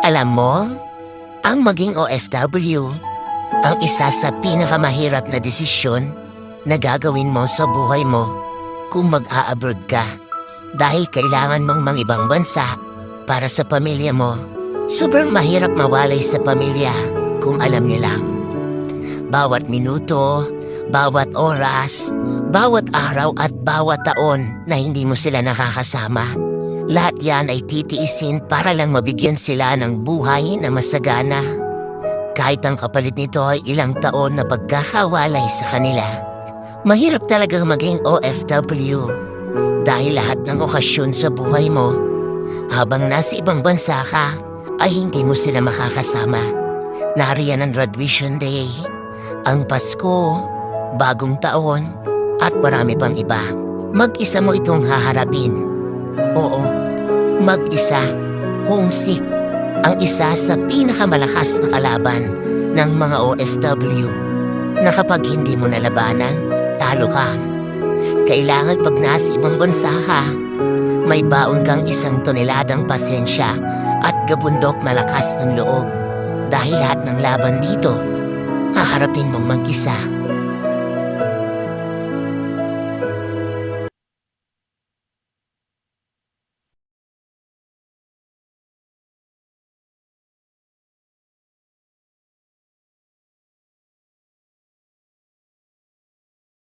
Alam mo, ang maging OFW, ang isa sa pinakamahirap na desisyon na gagawin mo sa buhay mo kung mag-a-abroad ka. Dahil kailangan mong mangibang bansa para sa pamilya mo. Sobrang mahirap mawalay sa pamilya kung alam niyo lang. Bawat minuto, bawat oras, bawat araw at bawat taon na hindi mo sila nakakasama. Lahat yan ay titiisin para lang mabigyan sila ng buhay na masagana. Kahit ang kapalit nito ay ilang taon na pagkakawalay sa kanila. Mahirap talagang maging OFW dahil lahat ng okasyon sa buhay mo, habang nasa ibang bansa ka, ay hindi mo sila makakasama. Nariyan ang graduation day, ang Pasko, bagong taon, at marami pang iba. Mag-isa mo itong haharapin. Oo, mag-isa, homesick, ang isa sa pinakamalakas na kalaban ng mga OFW na kapag hindi mo nalabanan, talo ka. Kailangan pag nasa ibang bansa ka, may baon kang 1 toneladang pasensya at gabundok malakas ng loob. Dahil lahat ng laban dito, haharapin mong mag-isa.